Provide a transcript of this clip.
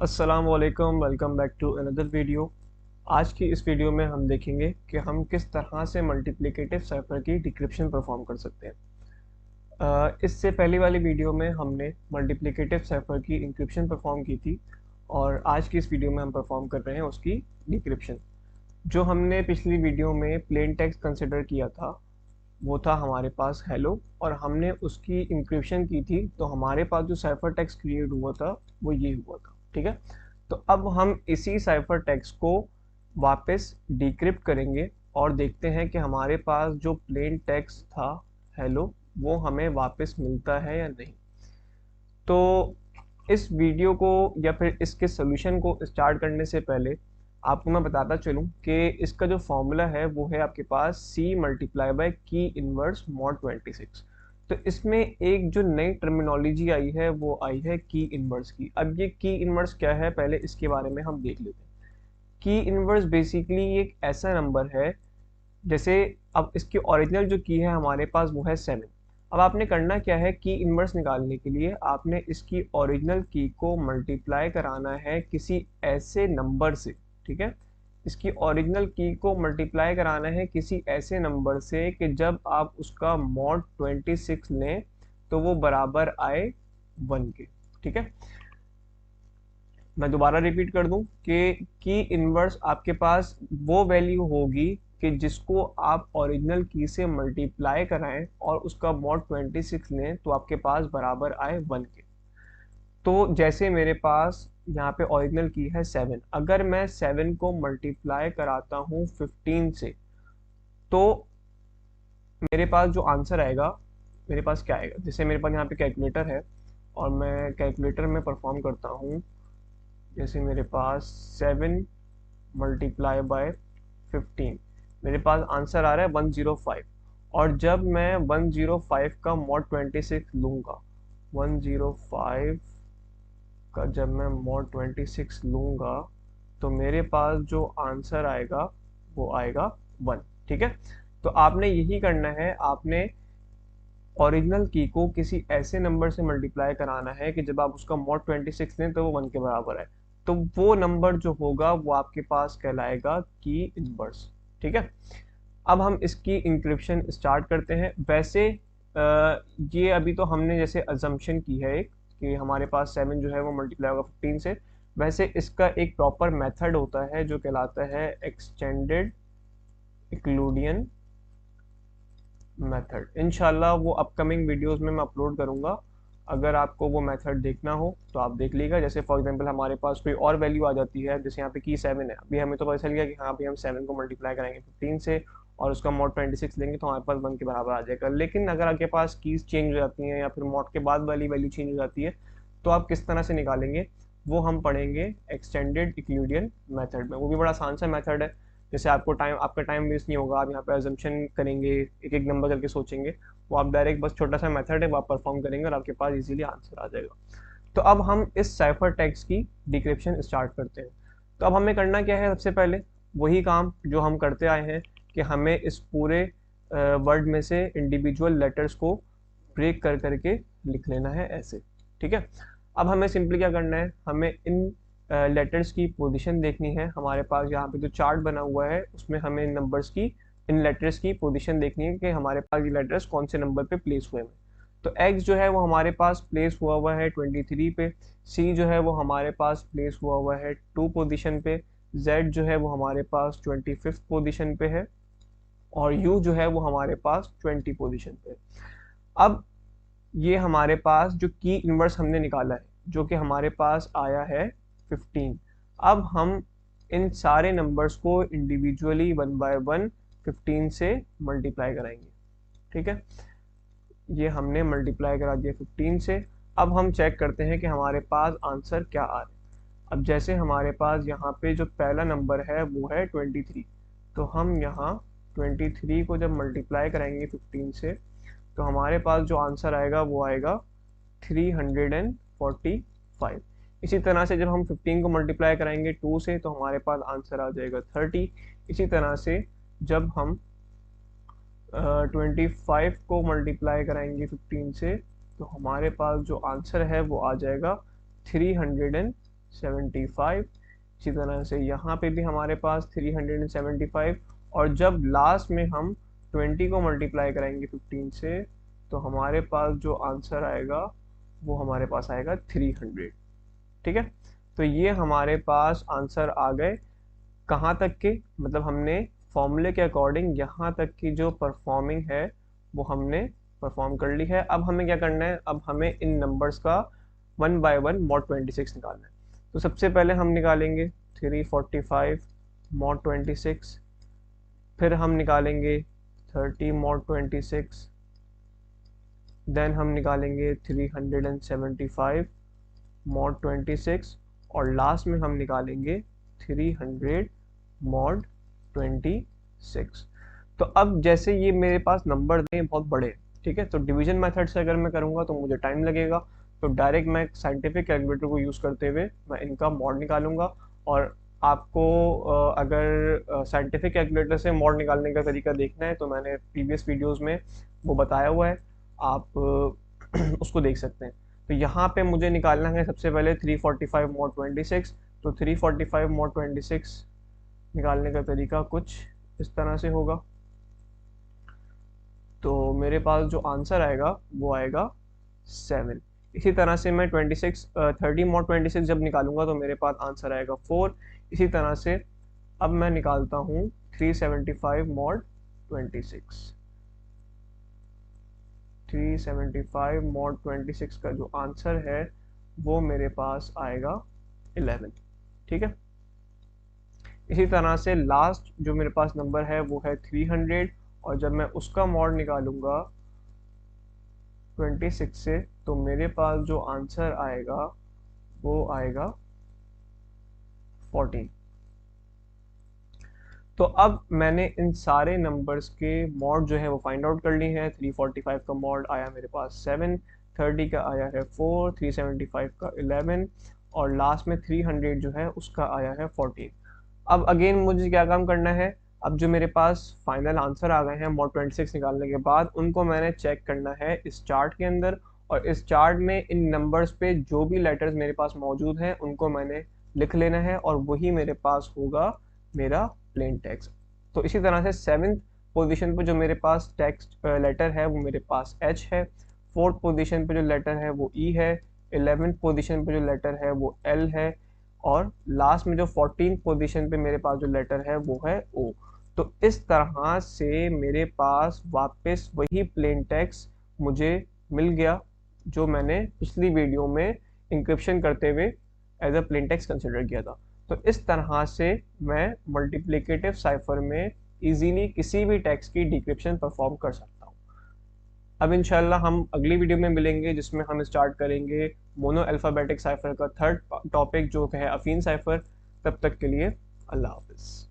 अस्सलाम वालेकुम, welcome back to another video. आज की इस वीडियो में हम देखेंगे कि हम किस तरह से मल्टीप्लिकेटिव साइफर की डिक्रिप्शन परफॉर्म कर सकते हैं। इससे पहली वाली वीडियो में हमने मल्टीप्लिकेटिव साइफर की इंक्रिप्शन परफॉर्म की थी और आज की इस वीडियो में हम परफॉर्म कर रहे हैं उसकी डिक्रिप्शन। जो हमने पिछली वीडियो में प्लेन टेक्स्ट कंसिडर किया था वो था हमारे पास हेलो, और हमने उसकी इंक्रिप्शन की थी तो हमारे पास जो साइफर टेक्स्ट क्रिएट हुआ था वो ये हुआ था। ठीक है, तो अब हम इसी साइफर टेक्स्ट को वापस डिक्रिप्ट करेंगे और देखते हैं कि हमारे पास जो प्लेन टेक्स्ट था हेलो वो हमें वापस मिलता है या नहीं। तो इस वीडियो को या फिर इसके सोल्यूशन को स्टार्ट करने से पहले आपको मैं बताता चलूं कि इसका जो फॉर्मूला है वो है आपके पास c मल्टीप्लाई बाय की इनवर्स मॉड 26। तो इसमें एक जो नई टर्मिनोलॉजी आई है वो आई है की इनवर्स की। अब ये की इनवर्स क्या है पहले इसके बारे में हम देख लेते हैं। की इनवर्स बेसिकली एक ऐसा नंबर है, जैसे अब इसकी ओरिजिनल जो की है हमारे पास वो है 7। अब आपने करना क्या है, की इनवर्स निकालने के लिए आपने इसकी ओरिजिनल की को मल्टीप्लाई कराना है किसी ऐसे नंबर से। ठीक है, इसकी ओरिजिनल की को मल्टीप्लाई कराना है किसी ऐसे नंबर से कि जब आप उसका मॉड 26 लें तो वो बराबर आए 1 के। ठीक है, मैं दोबारा रिपीट कर दूं कि की इनवर्स आपके पास वो वैल्यू होगी कि जिसको आप ओरिजिनल की से मल्टीप्लाई कराएं और उसका मॉड 26 लें तो आपके पास बराबर आए 1 के। तो जैसे मेरे पास यहाँ पे ओरिजिनल की है 7, अगर मैं 7 को मल्टीप्लाई कराता हूँ 15 से तो मेरे पास जो आंसर आएगा, मेरे पास क्या आएगा, जैसे मेरे पास यहाँ पे कैलकुलेटर है और मैं कैलकुलेटर में परफॉर्म करता हूँ। जैसे मेरे पास 7 मल्टीप्लाई बाय 15, मेरे पास आंसर आ रहा है 105। और जब मैं 105 का मॉड 26 लूंगा, 105 का जब मैं मॉड 26 लूंगा तो मेरे पास जो आंसर आएगा वो आएगा 1। ठीक है, तो आपने यही करना है, आपने ओरिजिनल की को किसी ऐसे नंबर से मल्टीप्लाई कराना है कि जब आप उसका मॉड 26 लें तो वो 1 के बराबर है। तो वो नंबर जो होगा वो आपके पास कहलाएगा की इनवर्स। ठीक है, अब हम इसकी इंक्रिप्शन स्टार्ट करते हैं। वैसे ये अभी तो हमने जैसे अजम्पशन की है एक कि हमारे पास 7 जो है वो मल्टीप्लाई होगा 15 से। वैसे इसका एक प्रॉपर मेथड होता है जो कहलाता है एक्सटेंडेड इक्लूडियन मेथड। इनशाला वो अपकमिंग वीडियोस में मैं अपलोड करूंगा। अगर आपको वो मेथड देखना हो तो आप देख लीजिएगा। जैसे फॉर एग्जांपल हमारे पास कोई और वैल्यू आ जाती है, जैसे यहाँ पे की 7 है, अभी हमें तो पता चल गया कि हाँ अभी हम 7 को मल्टीप्लाई करेंगे 15 से और उसका मॉड 26 लेंगे तो हमारे पास 1 के बराबर आ जाएगा। लेकिन अगर आपके पास कीज चेंज हो जाती हैं या फिर मॉड के बाद वाली वैल्यू चेंज हो जाती है तो आप किस तरह से निकालेंगे वो हम पढ़ेंगे एक्सटेंडेड इक्लूडियन मेथड में। वो भी बड़ा आसान सा मेथड है, जैसे आपका टाइम वेस्ट नहीं होगा। आप यहाँ पे अजम्पशन करेंगे, एक एक नंबर करके सोचेंगे, वो आप डायरेक्ट बस छोटा सा मेथड है वो आप परफॉर्म करेंगे और आपके पास इजीली आंसर आ जाएगा। तो अब हम इस साइफर टेक्स्ट की डिक्रिप्शन स्टार्ट करते हैं। तो अब हमें करना क्या है, सबसे पहले वही काम जो हम करते आए हैं कि हमें इस पूरे वर्ड में से इंडिविजुअल लेटर्स को ब्रेक कर करके लिख लेना है ऐसे। ठीक है, अब हमें सिंपली क्या करना है, हमें इन लेटर्स की पोजीशन देखनी है। हमारे पास यहाँ पे जो चार्ट बना हुआ है उसमें हमें नंबर्स की, इन लेटर्स की पोजीशन देखनी है कि हमारे पास ये लेटर्स कौन से नंबर पे प्लेस हुए हैं। तो एक्स जो है वो हमारे पास प्लेस हुआ हुआ है 23 पे, सी जो है वो हमारे पास प्लेस हुआ हुआ है 2 पोजीशन पे, जेड जो है वो हमारे पास 25th पोजीशन पे है और यू जो है वो हमारे पास 20 पोजीशन पे। अब ये हमारे पास जो की इनवर्स हमने निकाला है जो कि हमारे पास आया है 15। अब हम इन सारे नंबर्स को इंडिविजुअली 1 बाय 1 15 से मल्टीप्लाई कराएंगे। ठीक है, ये हमने मल्टीप्लाई करा दिया 15 से। अब हम चेक करते हैं कि हमारे पास आंसर क्या आ रहा है। अब जैसे हमारे पास यहाँ पे जो पहला नंबर है वो है 23, तो हम यहाँ 23 को जब मल्टीप्लाई कराएंगे 15 से तो हमारे पास जो आंसर आएगा वो आएगा 345। इसी तरह से जब हम 15 को मल्टीप्लाई कराएंगे 2 से तो हमारे पास आंसर आ जाएगा 30। इसी तरह से जब हम 25 को मल्टीप्लाई कराएंगे 15 से तो हमारे पास जो आंसर है वो आ जाएगा 350। 375। इसी तरह से यहाँ पे भी हमारे पास 375, और जब लास्ट में हम 20 को मल्टीप्लाई कराएंगे 15 से, तो हमारे पास जो आंसर आएगा वो हमारे पास आएगा 300। ठीक है, तो ये हमारे पास आंसर आ गए। कहाँ तक के, मतलब हमने फॉर्मूले के अकॉर्डिंग यहाँ तक की जो परफॉर्मिंग है वो हमने परफॉर्म कर ली है। अब हमें क्या करना है, अब हमें इन नंबर्स का 1 बाय 1 मॉड 26 निकालना है। तो सबसे पहले हम निकालेंगे 345 मॉड 26, फिर हम निकालेंगे 30 मॉड 26, देन हम निकालेंगे 375 मॉड 26, और लास्ट में हम निकालेंगे 300 मॉड 26। तो अब जैसे ये मेरे पास नंबर दें बहुत बड़े, ठीक है, तो डिवीजन मेथड से अगर मैं करूँगा तो मुझे टाइम लगेगा, तो डायरेक्ट मैं साइंटिफिक कैलकुलेटर को यूज़ करते हुए मैं इनका मॉड निकालूंगा। और आपको अगर साइंटिफिक कैलकुलेटर से मॉड निकालने का तरीका देखना है तो मैंने प्रीवियस वीडियोस में वो बताया हुआ है, आप उसको देख सकते हैं। तो यहाँ पे मुझे निकालना है सबसे पहले 345 मॉड 26। तो 345 मॉड 26 निकालने का तरीका कुछ इस तरह से होगा। तो मेरे पास जो आंसर आएगा वो आएगा 7। इसी तरह से मैं 30 मॉड 26 जब निकालूंगा तो मेरे पास आंसर आएगा 4। इसी तरह से अब मैं निकालता हूँ 375 मॉड 26। 375 मॉड 26 का जो आंसर है वो मेरे पास आएगा 11। ठीक है, इसी तरह से लास्ट जो मेरे पास नंबर है वो है 300, और जब मैं उसका मॉड निकालूंगा 26 से तो मेरे पास जो आंसर आएगा वो आएगा 14। तो अब मैंने इन सारे नंबर्स के मॉड जो है वो फाइंड आउट कर ली है। 345 का मॉड आया मेरे पास 7, 30 का आया है 4, 375 का 11, और लास्ट में 300 जो है उसका आया है 14। अब अगेन मुझे क्या काम करना है, अब जो मेरे पास फाइनल आंसर आ गए हैं मॉड 26 निकालने के बाद, उनको मैंने चेक करना है इस चार्ट के अंदर, और इस चार्ट में इन नंबर्स पे जो भी लेटर्स मेरे पास मौजूद हैं उनको मैंने लिख लेना है, और वही मेरे पास होगा मेरा प्लेन टेक्स्ट। तो इसी तरह से 7th पोजीशन पे जो मेरे पास टेक्स्ट लेटर है वो मेरे पास H है, 4th पोजीशन पे जो लेटर है वो E है, 11th पोजीशन पे जो लेटर है वो L है, और लास्ट में जो 14th पोजीशन पे मेरे पास जो लेटर है वो है O। तो इस तरह से मेरे पास वापस वही प्लेन टेक्स्ट मुझे मिल गया जो मैंने पिछली वीडियो में इंक्रिप्शन करते हुए as a plain text consider किया था। तो इस तरह से मैं मल्टीप्लिकेटिव साइफर में इजीली किसी भी टेक्स्ट की डिक्रिप्शन परफॉर्म कर सकता हूँ। अब इंशाल्लाह हम अगली वीडियो में मिलेंगे जिसमें हम स्टार्ट करेंगे मोनो अल्फाबेटिक साइफर का थर्ड टॉपिक जो है अफीन साइफर। तब तक के लिए अल्लाह हाफिज़।